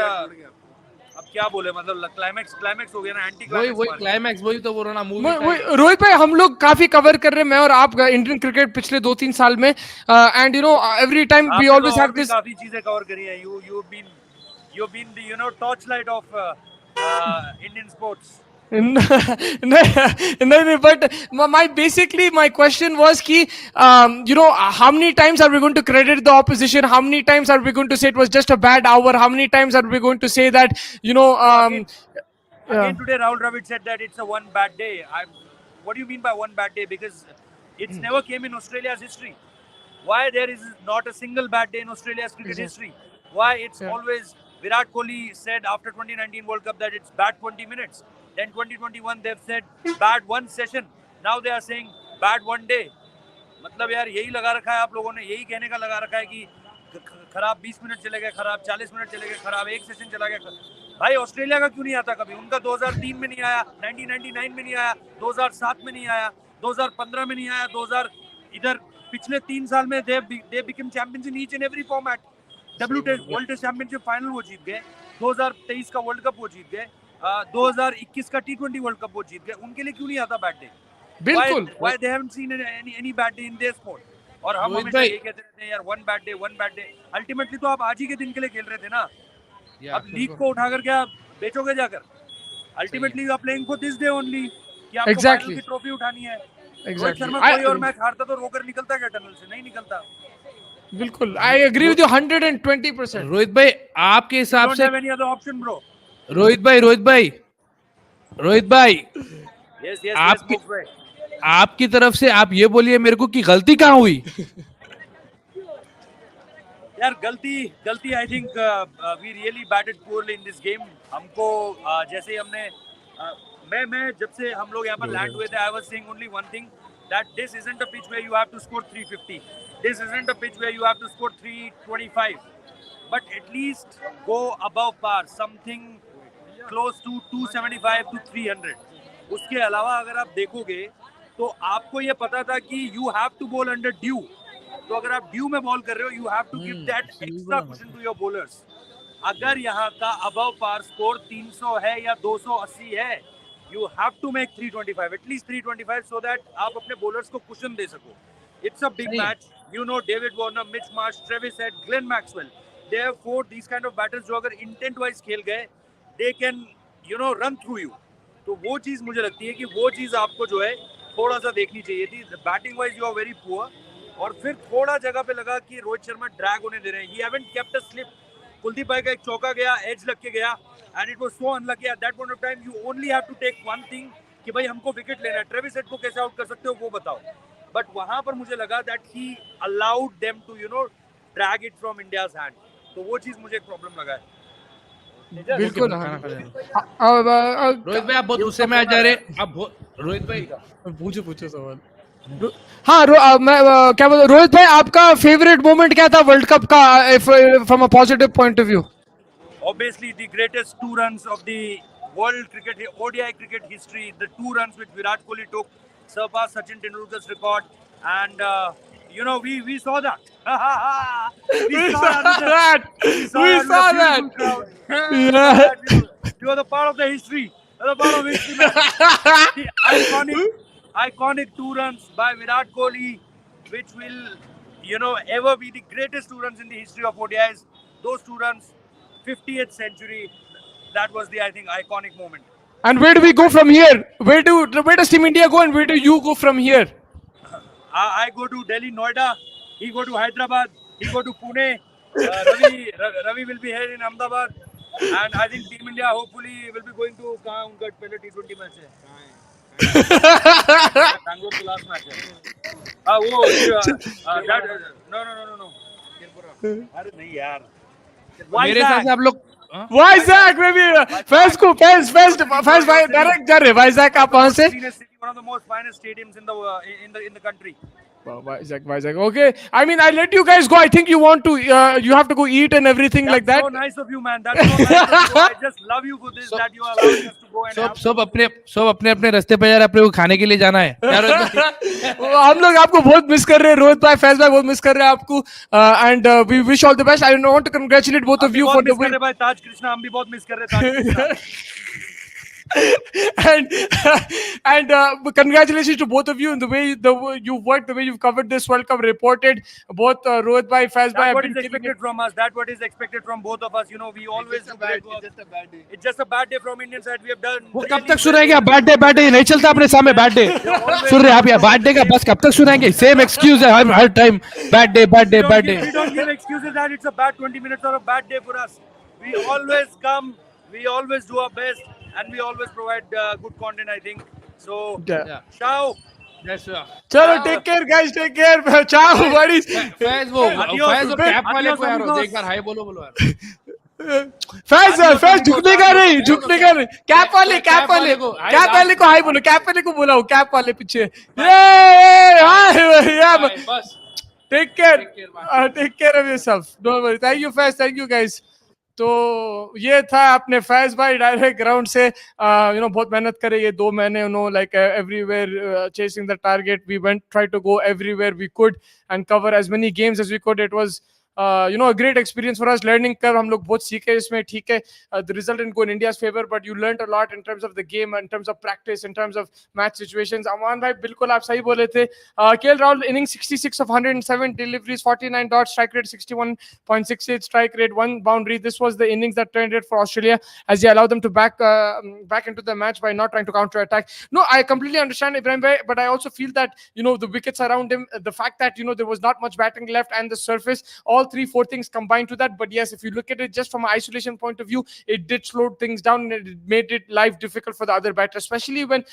अब क्या बोले, मतलब क्लाइमैक्स हो गया ना, एंटी वही क्लाइमैक्स. क्लाइमैक्स, वही तो बोल रहा ना, मूवी रोहित भाई, हम लोग काफी कवर कर रहे हैं, मैं और आप, इंडियन क्रिकेट पिछले 2-3 साल में, एंड एवरी टाइम वी आपने तो ऑलवेज और हैव भी दिस. काफी चीजें कवर करी है. You've been the torch light of Indian sports. No, but my question was ki, how many times are we going to credit the opposition? How many times are we going to say it was just a bad hour? How many times are we going to say that, Again, yeah. today Rahul Dravid said that it's a one bad day. What do you mean by one bad day? Because it's never came in Australia's history. Why there is not a single bad day in Australia's cricket history? Why it's Yeah. always Virat Kohli said after 2019 World Cup that it's bad 20 minutes. Then 2021 they've said bad one session. Now they are saying bad one day. मतलब यार यही लगा रखा है आप लोगों ने, यही कहने का लगा रखा है कि खराब 20 मिनट चले गए, खराब 40 मिनट चले गए, खराब एक सेशन चला गया. भाई ऑस्ट्रेलिया का क्यों नहीं आता कभी? उनका 2003 में नहीं आया, 1999 में नहीं आया, 2007 में नहीं आया, 2015 में नहीं आया, 2000 इधर पिछले 3 साल में they become champions in each and every format. World test championship final वो जीत गए, 2023 का वर्ल्ड कप वो जीत गए, 2021 का T20 वर्ल्ड कप वो जीत गए. उनके लिए क्यों नहीं आता बैड डे? बिल्कुल. Why they haven't seen any bad day in their sport? और हम रोहित हमेशा भाई. ये कहते रहते हैं यार वन बैड डे. अल्टीमेटली तो आप आज ही के दिन के लिए खेल रहे थे ना. अब लीग को उठाकर क्या बेचोगे जाकर? Ultimately you are playing for this day only कि आपको फाइनल की ट्रॉफी उठानी है. रोहित शर्मा कोई और मैच हारता तो रोकर निकलता क्या टनल से? नहीं निकलता. बिल्कुल, I agree with you 120%. Rohit भाई, आपके हिसाब Don't से, have any other option, bro. Rohit भाई, Yes, आपकी Mox bhai. आपकी तरफ से आप ये बोलिए मेरे को कि गलती कहाँ हुई? यार गलती I think we really batted poorly in this game. हमको जैसे ही हमने मैं जब से हम लोग यहाँ पर लैंड हुए थे, I was saying only one thing, that this isn't a pitch where you have to score 350. This isn't a pitch where you have to score 325, but at least go above par, something close to 275 to 300. उसके अलावा अगर आप देखोगे तो आपको ये पता था कि you have to bowl under dew. तो अगर आप ड्यू में बॉल कर रहे हो, you have to give that extra cushion to your bowlers. अगर यहाँ का अबव पार स्कोर 300 है या 280 है, you have to make 325, at least 325, so that आप अपने बॉलर्स को कुशन दे सको. It's a big match. David Warner, Mitch Marsh, Travis Head, Glenn Maxwell, they have four these kind of batters जो अगर इंटेंट वाइज खेल गए, they can run through you. तो वो चीज मुझे लगती है कि वो चीज आपको जो है थोड़ा सा देखनी चाहिए थी. Batting wise you are very poor. और फिर थोड़ा जगह पे लगा कि रोहित शर्मा ड्रैग होने दे रहे हैं. He haven't kept a slip. Kuldeep भाई का एक चौका गया, एज लग के गया, and it was so unlucky at that point of time. You only have to take one thing कि भाई हमको विकेट लेना है. ट्रेविस हेड को कैसे आउट कर सकते हो वो बताओ. बट वहां पर मुझे लगा that he allowed them to drag it from India's hand. तो वो चीज मुझे एक प्रॉब्लम लगा है. बिल्कुल. रोहित भाई, आप बहुत गुस्से में आ जा रहे. रोहित भाई पूछो सवाल. हाँ, मैं क्या बोल, रोहित भाई, आपका फेवरेट मोमेंट क्या था वर्ल्ड कप का, from a positive point of view? Obviously, the greatest 2 runs of the world cricket, ODI cricket history, the 2 runs which Virat Kohli took, surpassed Sachin Tendulkar's record, and we saw that. We We saw saw that with the that. we saw We that with a saw that. beautiful crowd. We saw Yeah. that. You are the part of the history. You are the part of history, man. The iconic 2 runs by Virat Kohli, which will, ever be the greatest 2 runs in the history of ODIs. Those 2 runs, 50th century. That was the, I think, iconic moment. And where do we go from here? Where does Team India go, and where do you go from here? I go to Delhi, Noida. He go to Hyderabad. He go to Pune. Ravi will be here in Ahmedabad. And I think Team India hopefully will be going to कहाँ उनका पहले T20 match है बैंगलोर के last match है that no अरे नहीं यार मेरे हिसाब से आप लोग वाइजैक में भी फैज को फैज भाई डायरेक्ट जा रहे Vizag आप वहां से one of the most finest stadiums in the country. Vizag. Okay. I mean, I let you guys go. I think you want to, you have to go eat and everything That's like that. so nice of you, man. That's so nice of you. I just love you for this, that you are allowing us to go and have. सब अपने अपने रास्ते पे जा रहे हैं, अपने को खाने के लिए जाना है यार हम लोग आपको बहुत मिस कर रहे हैं रोहित भाई फैज भाई बहुत मिस कर रहे हैं आपको and we wish all the best I want to congratulate both हम ऑफ भी यू बहुत फॉर मिस द कर विन रहे भाई ताज कृष्णा हम भी बहुत मिस कर रहे ताज Krishna and congratulations to both of you in the way you've worked, the way you've covered this World Cup, reported both Rohit bhai, Faiz bhai That's have what been is killing expected it. from us. That's what is expected from both of us. We always do great work. It's just a bad day. It's just a bad day from Indian side. We have done. वो कब तक सुनाएंगे आप bad day नहीं चलता अपने सामने bad day सुन रहे हैं आप यार बैड डे का बस कब तक सुनाएंगे सेम एक्सक्यूज है हर time bad day We don't give excuses that it's a bad 20 minutes or a bad day for us. We always come. We always do our best, and we always provide good content. I think so. Yeah. Ciao. Chalo, take care guys, take care. Ciao buddies. Faiz वो cap वाले को यार amigos. एक बार हाय बोलो यार फैज झुकने का नहीं कैप वाले को हाय बोलो कैप वाले को बुलाओ कैप वाले पीछे बस take care of yourself don't worry thank you Faiz thank you guys तो ये था अपने फैज भाई डायरेक्ट ग्राउंड से बहुत मेहनत करे ये 2 महीने like everywhere chasing the target we went try to go everywhere we could and cover as many games as we could it was a great experience for us learning curve हम लोग बहुत सीखे इसमें ठीक है the result didn't go in India's favor but you learned a lot in terms of the game in terms of practice in terms of match situations अमान भाई बिल्कुल आप सही बोले थे KL Rahul innings 66 of 107 deliveries 49 dots strike rate 61.68 strike rate 1 boundary this was the innings that turned it for Australia as they allowed them to back into the match by not trying to counter attack no I completely understand Ibrahim bhai but I also feel that the wickets around him the fact that there was not much batting left and the surface all 3-4 things combined to that but yes if you look at it just from an isolation point of view it did slow things down and it made it life difficult for the other batter especially when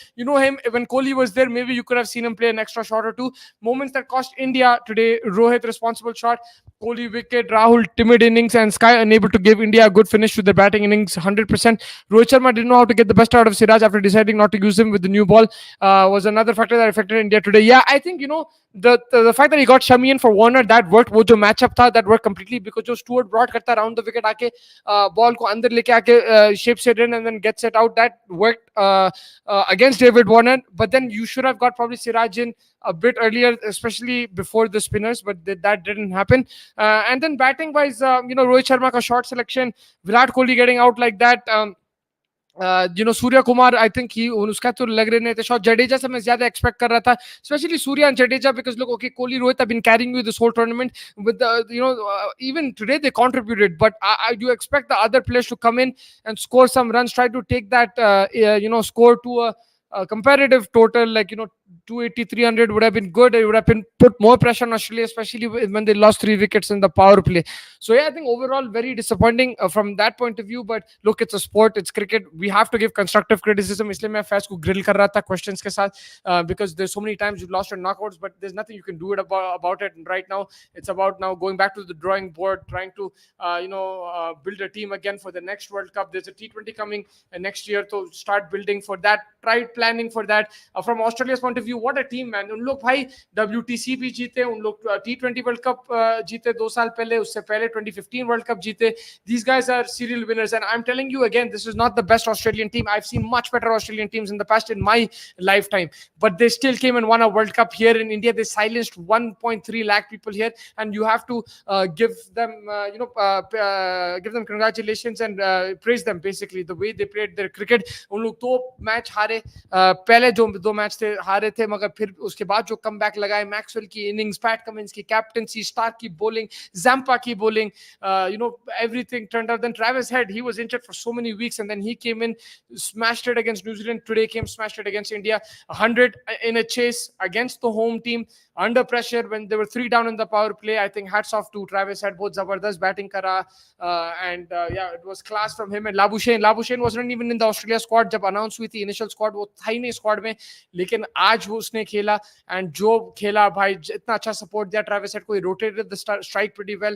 when Kohli was there maybe you could have seen him play an extra shot or two moments that cost India today Rohit responsible shot Kohli wicket Rahul timid innings and Sky unable to give India a good finish to their batting innings 100% Rohit Sharma didn't know how to get the best out of Siraj after deciding not to use him with the new ball was another factor that affected India today yeah I think the fact that he got Shami in for Warner that worked वो जो matchup था that worked completely because जो Stuart Broad करता around the wicket आके ball को अंदर लेके आके shapes it in and then gets it out that worked against David Warner but then you should have got probably Siraj in a bit earlier especially before the spinners but that didn't happen and then batting wise Rohit Sharma का short selection Virat Kohli getting out like that Surya Kumar I think he उसका तो लग रहे नहीं थे shot Jadeja से मैं ज्यादा एक्सपेक्ट कर रहा था specially Surya and Jadeja because look okay Kohli Rohit have been carrying you this whole tournament with even today they contributed but you expect the other players to come in and score some runs try to take that score to a comparative total like 280 300 would have been good it would have been put more pressure on Australia especially when they lost 3 wickets in the power play so yeah I think overall very disappointing from that point of view but look it's a sport it's cricket we have to give constructive criticism इसलिए मैं फैज को grill कर रहा था questions के साथ because there's so many times you've lost your knockouts but there's nothing you can do about it right now it's about now going back to the drawing board trying to build a team again for the next World Cup there's a T20 coming next year to start building for that try planning for that from Australia's point point of view, what a team, man. उन लोग भाई WTC भी जीते, उन लोग T20 world cup जीते 2 साल पहले, उससे पहले 2015 वर्ल्ड कप जीते. These guys are serial winners, and I'm telling you again, this is not the best Australian team. I've seen much better Australian teams in the past in my lifetime, but they still came and won a World Cup here in India. They silenced 1.3 lakh people here, and you have to give them, give them congratulations and praise them. Basically, the way they played their cricket. उन लोग 2 match हारे, पहले जो 2 match थे हारे थे, मगर फिर उसके बाद जो कम बैक लगाए, मैक्सवेल की इनिंग्स, पैट कमिंस की कैप्टनसी, स्टार्क की bowling, Zampa की bowling, everything turned out. Then Travis Head, he was injured for so many weeks, and then he came in, smashed it against New Zealand. Today came, smashed it against India. 100 in a chase against the home team, under pressure when they were 3 down in the power play. I think hats off to Travis Head, both zabardast batting kara, and yeah, it was class from him. And Labuschagne wasn't even in the Australia squad जब announce हुई थी, initial squad वो था ही नहीं squad में, लेकिन आज वो उसने खेला, and जो खेला भाई, इतना अच्छा support दिया Travis Head को, he rotated the strike pretty well,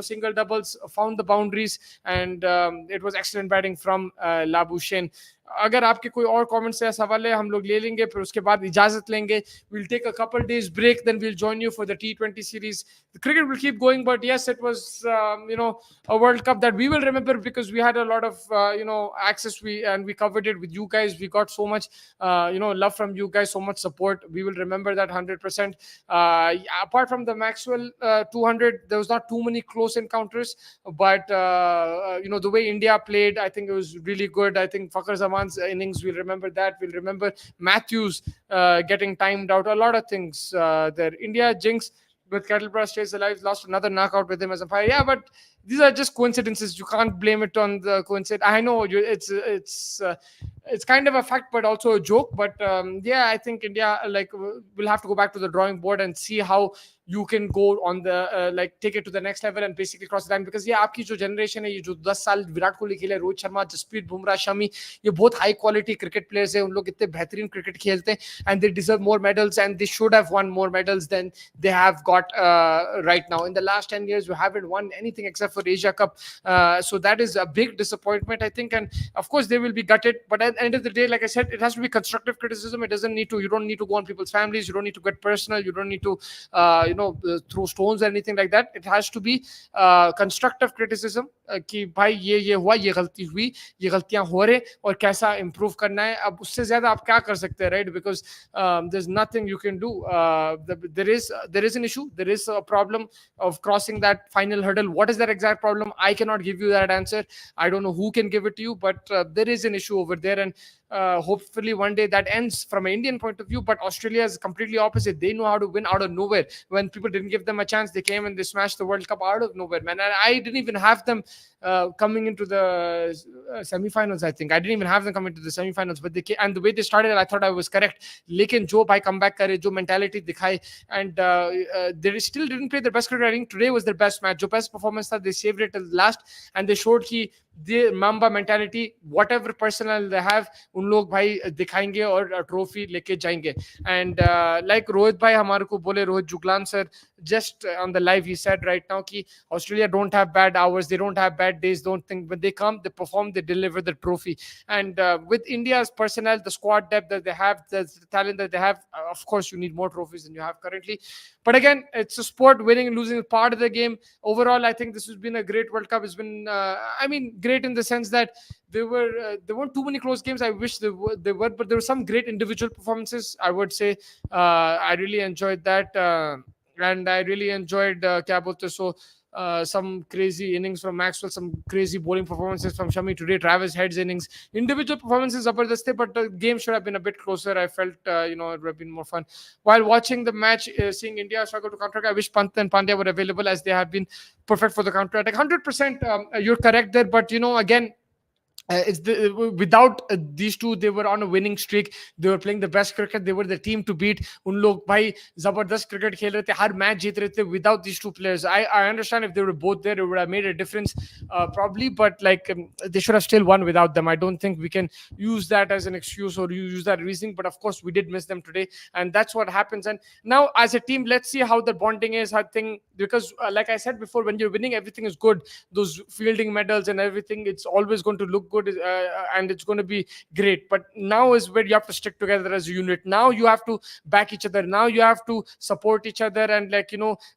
single doubles, found the boundaries, and it was excellent batting from Labuschagne. अगर आपके कोई और कमेंट्स या सवाल है हम लोग ले लेंगे, फिर उसके बाद इजाजत लेंगे. We'll take a couple days break, then we'll join you for the T20 series. The cricket will keep going, but yes, it was a World Cup that we will remember because we had a lot of access, and we covered it with you guys. We got so much love from you guys, so much support. We will remember that 100%. Apart from the Maxwell 200, there was not too many close encounters, but the way India played, I think it was really good. I think Fakhar Zaman's innings, we'll remember that. We'll remember Matthews getting timed out. A lot of things there. India jinx with Kettlebell stays alive, lost another knockout with him as a fire. Yeah, but these are just coincidences. You can't blame it on the coincidence. I know it's kind of a fact, but also a joke. But yeah, I think India will have to go back to the drawing board and see how you can go on the take it to the next level and basically cross the line. Because yeah, आपकी जो generation है, ये जो 10 साल विराट कोहली खेले, रोहित शर्मा, जसप्रीत बुमराह, शमी, ये बहुत high quality cricket players हैं. उन लोग इतने बेहतरीन cricket खेलते हैं, and they deserve more medals, and they should have won more medals than they have got right now. In the last 10 years, we haven't won anything except for Asia Cup. So that is a big disappointment, I think. And of course, they will be gutted. But at the end of the day, like I said, it has to be constructive criticism. It doesn't need to. You don't need to go on people's families. You don't need to get personal. You don't need to, throw stones or anything like that. It has to be constructive criticism. कि भाई ये हुआ, ये गलती हुई, ये गलतियां हो रहे, और कैसा improve करना है. अब उससे ज्यादा आप क्या कर सकते हैं, right? Because there's nothing you can do. There is an issue. There is a problem of crossing that final hurdle. What is that exact problem? I cannot give you that answer. I don't know who can give it to you, but there is an issue over there, and hopefully one day that ends from an Indian point of view. But Australia is completely opposite. They know how to win out of nowhere. When people didn't give them a chance, they came and they smashed the World Cup out of nowhere, man. And I didn't even have them coming into the semi-finals. I think I didn't even have them coming to the semi-finals, but they came, and the way they started, I thought I was correct. Lekin jo bhai comeback kare, jo mentality dikhai, and they still didn't play their best cricket. I think today was their best match. Jo best performance tha, they saved it till last, and they showed ki the Mamba mentality, whatever personnel they have, उन लोग भाई दिखाएंगे और trophy लेके जाएंगे. And like Rohit bhai हमारे को बोले, Rohit Juglan sir, just on the live, he said right now कि Australia don't have bad hours, they don't have bad days, don't think when they come, they perform, they deliver the trophy. And with India's personnel, the squad depth that they have, the talent that they have, of course you need more trophies than you have currently. But again, it's a sport. Winning and losing is part of the game. Overall, I think this has been a great World Cup. It's been, great in the sense that there weren't too many close games. I wish there were, but there were some great individual performances. I would say I really enjoyed that, and I really enjoyed kya bolte so. Some crazy innings from Maxwell, some crazy bowling performances from Shami today, Travis Head's innings, individual performances zabardast the, but the game should have been a bit closer. I felt it would have been more fun while watching the match, seeing India struggle to counter. I wish Pant and Pandya were available, as they have been perfect for the counter attack. 100%, you're correct there, but again, without these two, they were on a winning streak. They were playing the best cricket. They were the team to beat. उन लोग भाई जबरदस्त cricket खेल रहे थे, हर match जीत रहे थे. Without these two players, I understand if they were both there, it would have made a difference, probably. But they should have still won without them. I don't think we can use that as an excuse or use that reasoning. But of course, we did miss them today, and that's what happens. And now, as a team, let's see how the bonding is. I think because, like I said before, when you're winning, everything is good. Those fielding medals and everything, it's always going to look good. good, and it's going to be great. But now is where you have to stick together as a unit. Now you have to back each other. Now you have to support each other, and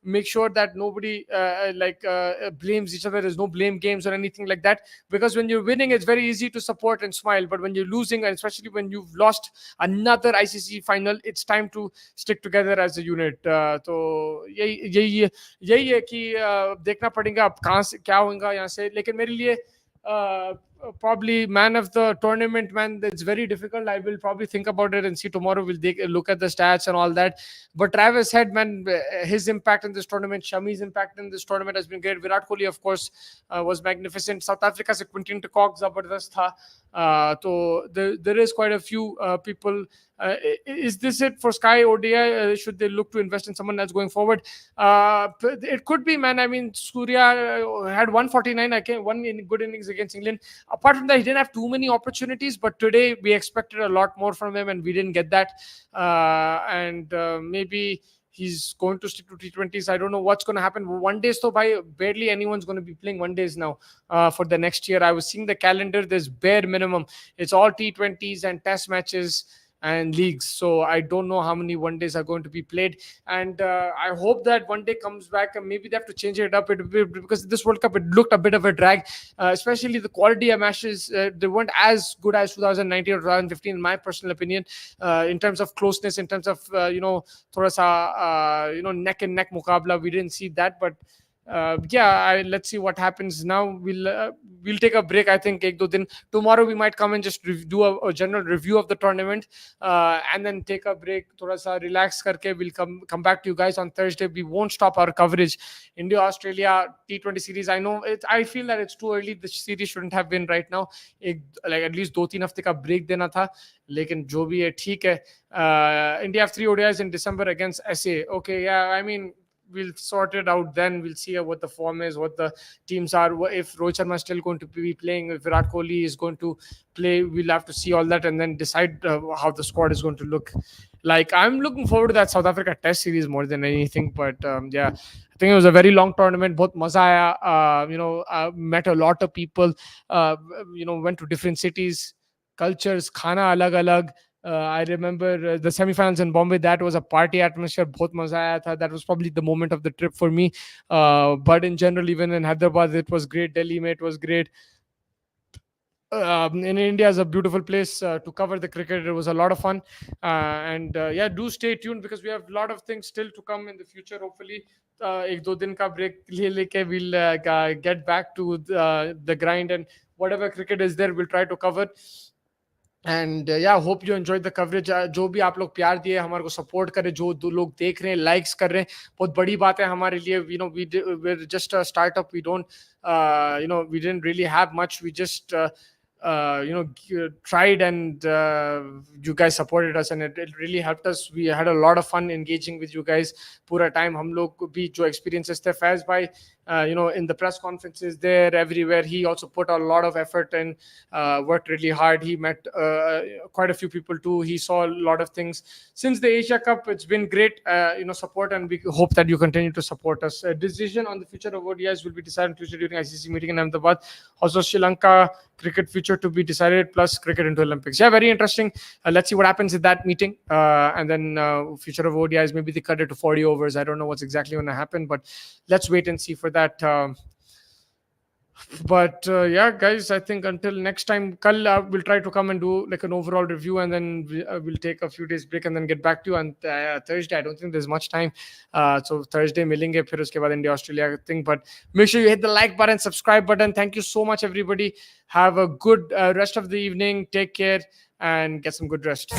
make sure that nobody blames each other. There's no blame games or anything like that, because when you're winning, it's very easy to support and smile. But when you're losing, and especially when you've lost another ICC final, it's time to stick together as a unit. तो यही है कि देखना पड़ेगा अब कहाँ से क्या होगा यहाँ से. लेकिन मेरे लिए probably man of the tournament, man, it's very difficult. I will probably think about it and see tomorrow. We'll look at the stats and all that. But Travis Head, man, his impact in this tournament, Shami's impact in this tournament has been great. Virat Kohli, of course, was magnificent. South Africa se Quinton de Kock zabardast tha. So there is quite a few people. Is this it for Sky ODI? Should they look to invest in someone else going forward? It could be, man. I mean, Surya had 149, one good innings against England. Apart from that, he didn't have too many opportunities, but today we expected a lot more from him and we didn't get that. And maybe he's going to stick to T20s. I don't know what's going to happen. One days, though, barely anyone's going to be playing one days now for the next year. I was seeing the calendar. There's bare minimum. It's all T20s and test matches and leagues. So I don't know how many one days are going to be played. And I hope that one day comes back, and maybe they have to change it up because this World Cup, it looked a bit of a drag, especially the quality of matches. They weren't as good as 2019 or 2015, in my personal opinion, in terms of closeness, in terms of, thoda sa, neck and neck mukabla. We didn't see that, but let's see what happens now. We'll take a break. I think ek do din tomorrow we might come and just do a general review of the tournament, and then take a break, thoda sa relax karke. We'll come back to you guys on Thursday. We won't stop our coverage. India Australia T20 series, I feel that it's too early. The series shouldn't have been right now. Like at least 2-3 हफ्ते का break देना था, लेकिन जो भी है ठीक है. India have 3 ODIs in December against SA. Okay, yeah, I mean, we'll sort it out then. We'll see what the form is, what the teams are, if Rohit Sharma is still going to be playing, if Virat Kohli is going to play. We'll have to see all that and then decide how the squad is going to look. Like, I'm looking forward to that South Africa Test series more than anything. But I think it was a very long tournament. Both maza aaya. Met a lot of people. Went to different cities, cultures, khana alag-alag. I remember the semifinals in Bombay. That was a party atmosphere. Bahut maza aaya tha. That was probably the moment of the trip for me. But in general, even in Hyderabad, it was great. Delhi, it was great. In India is a beautiful place to cover the cricket. It was a lot of fun. Do stay tuned because we have a lot of things still to come in the future. Hopefully, ek do din ka break leke we'll get back to the grind, and whatever cricket is there, we'll try to cover. And hope you enjoy the coverage. जो भी आप लोग प्यार दिए, हमारे को support करें, जो दो लोग देख रहे हैं, लाइक्स कर रहे हैं, बहुत बड़ी बात है हमारे लिए. we're just a startup. We don't we didn't really have much. We just tried, and you guys supported us, and it really helped us. We had a lot of fun engaging with you guys पूरा time. हम लोग को भी जो experiences थे, Faiz bhai, in the press conferences there, everywhere, he also put a lot of effort and worked really hard. He met quite a few people too. He saw a lot of things since the Asia Cup. It's been great support, and we hope that you continue to support us. A decision on the future of ODIs will be decided on Tuesday during ICC meeting in Ahmedabad. Also, Sri Lanka cricket future to be decided, plus cricket into Olympics. Very interesting. Let's see what happens at that meeting, and then future of ODIs, maybe they cut it to 40 overs. I don't know what's exactly going to happen, but let's wait and see for that. Guys, I think until next time, kal we'll try to come and do like an overall review, and then we'll take a few days break and then get back to you on Thursday. I don't think there's much time, so Thursday milenge, phir uske baad India Australia thing. But make sure you hit the like button, subscribe button. Thank you so much, everybody. Have a good rest of the evening. Take care and get some good rest.